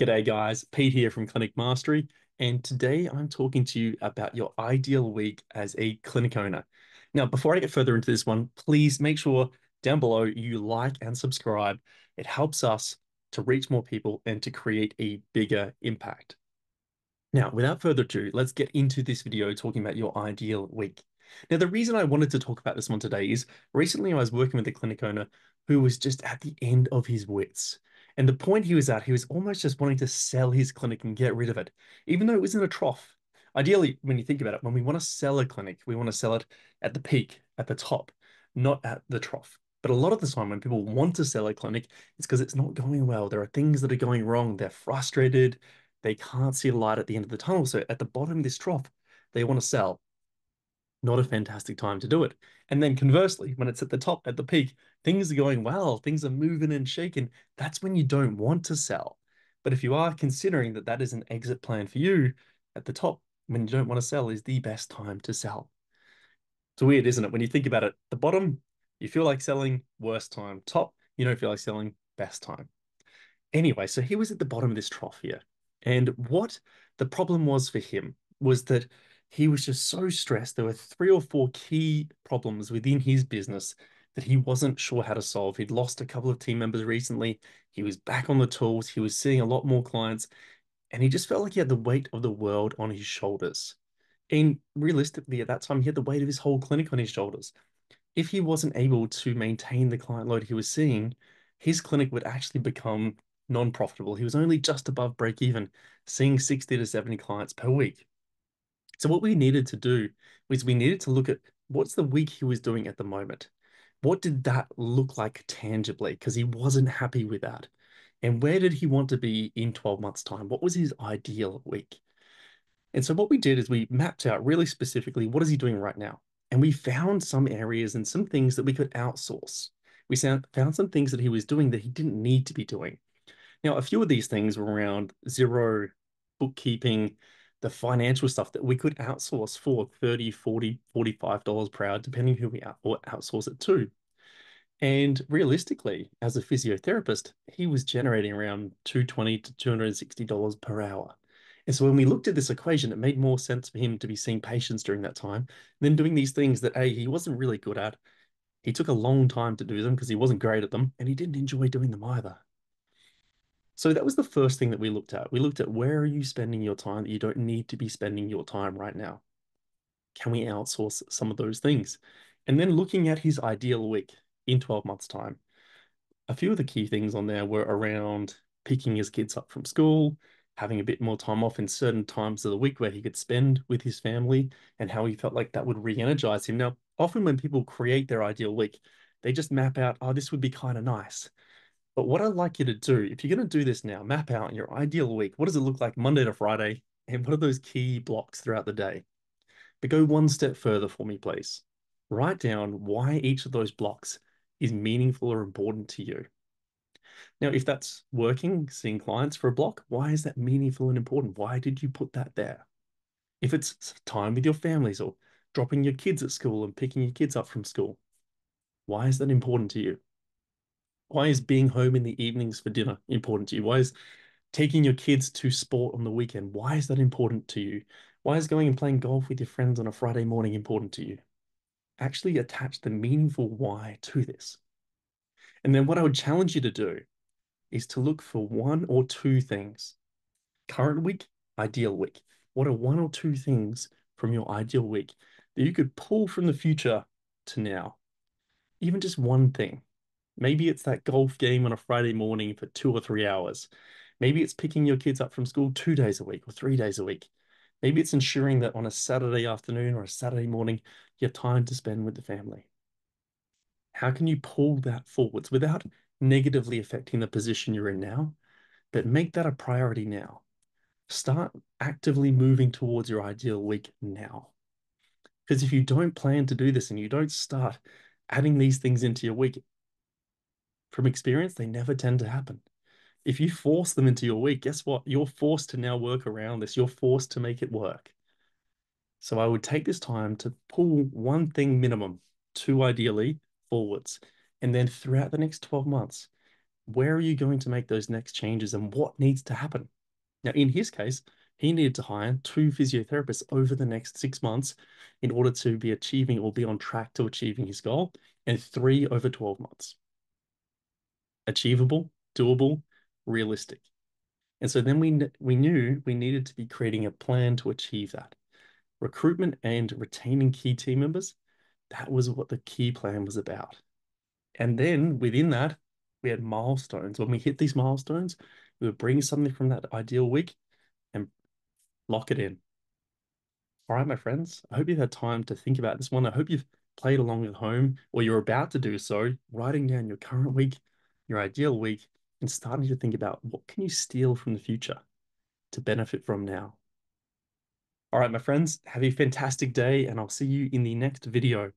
G'day guys, Pete here from Clinic Mastery, and today I'm talking to you about your ideal week as a clinic owner. Now, before I get further into this one, please make sure down below you like and subscribe. It helps us to reach more people and to create a bigger impact. Now, without further ado, let's get into this video talking about your ideal week. Now, the reason I wanted to talk about this one today is recently I was working with a clinic owner who was just at the end of his wits. And the point he was at, he was almost just wanting to sell his clinic and get rid of it, even though it was in a trough. Ideally, when you think about it, when we want to sell a clinic, we want to sell it at the peak, at the top, not at the trough. But a lot of the time, when people want to sell a clinic, it's because it's not going well. There are things that are going wrong. They're frustrated. They can't see a light at the end of the tunnel. So at the bottom of this trough, they want to sell. Not a fantastic time to do it. And then conversely, when it's at the top, at the peak, things are going well, things are moving and shaking. That's when you don't want to sell. But if you are considering that that is an exit plan for you, at the top, when you don't want to sell, is the best time to sell. It's weird, isn't it? When you think about it, the bottom, you feel like selling, worst time. Top, you don't feel like selling, best time. Anyway, so he was at the bottom of this trough here. And what the problem was for him was that he was just so stressed. There were three or four key problems within his business that he wasn't sure how to solve. He'd lost a couple of team members recently. He was back on the tools. He was seeing a lot more clients, and he just felt like he had the weight of the world on his shoulders. And realistically, at that time, he had the weight of his whole clinic on his shoulders. If he wasn't able to maintain the client load he was seeing, his clinic would actually become non-profitable. He was only just above break even, seeing 60 to 70 clients per week. So what we needed to do was we needed to look at what's the week he was doing at the moment. What did that look like tangibly? Because he wasn't happy with that. And where did he want to be in 12 months' time? What was his ideal week? And so what we did is we mapped out really specifically what is he doing right now? And we found some areas and some things that we could outsource. We found some things that he was doing that he didn't need to be doing. Now, a few of these things were around zero bookkeeping, the financial stuff that we could outsource for 30, 40, $45 per hour, depending who we outsource it to. And realistically, as a physiotherapist, he was generating around $220 to $260 per hour. And so when we looked at this equation, it made more sense for him to be seeing patients during that time than doing these things that A, he wasn't really good at. He took a long time to do them because he wasn't great at them, and he didn't enjoy doing them either. So that was the first thing that we looked at. We looked at where are you spending your time that you don't need to be spending your time right now? Can we outsource some of those things? And then looking at his ideal week in 12 months' time. A few of the key things on there were around picking his kids up from school, having a bit more time off in certain times of the week where he could spend with his family, and how he felt like that would re-energize him. Now, often when people create their ideal week, they just map out, oh, this would be kind of nice. But what I'd like you to do, if you're going to do this now, map out your ideal week. What does it look like Monday to Friday? And what are those key blocks throughout the day? But go one step further for me, please. Write down why each of those blocks is meaningful or important to you. Now, if that's working, seeing clients for a block, why is that meaningful and important? Why did you put that there? If it's time with your families or dropping your kids at school and picking your kids up from school, why is that important to you? Why is being home in the evenings for dinner important to you? Why is taking your kids to sport on the weekend, why is that important to you? Why is going and playing golf with your friends on a Friday morning important to you? Actually attach the meaningful why to this. And then what I would challenge you to do is to look for one or two things. Current week, ideal week. What are one or two things from your ideal week that you could pull from the future to now? Even just one thing. Maybe it's that golf game on a Friday morning for 2 or 3 hours. Maybe it's picking your kids up from school 2 days a week or 3 days a week. Maybe it's ensuring that on a Saturday afternoon or a Saturday morning, you have time to spend with the family. How can you pull that forwards without negatively affecting the position you're in now, but make that a priority now? Start actively moving towards your ideal week now. Because if you don't plan to do this and you don't start adding these things into your week, from experience, they never tend to happen. If you force them into your week, guess what? You're forced to now work around this. You're forced to make it work. So I would take this time to pull one thing minimum, two ideally forwards. And then throughout the next 12 months, where are you going to make those next changes and what needs to happen? Now, in his case, he needed to hire two physiotherapists over the next 6 months in order to be achieving or be on track to achieving his goal, and three over 12 months. Achievable, doable, realistic. And so then we knew we needed to be creating a plan to achieve that. Recruitment and retaining key team members, that was what the key plan was about. And then within that, we had milestones. When we hit these milestones, we would bring something from that ideal week and lock it in. All right, my friends, I hope you've had time to think about this one. I hope you've played along at home or you're about to do so, writing down your current week, your ideal week, and starting to think about what can you steal from the future to benefit from now. All right, my friends, have a fantastic day, and I'll see you in the next video.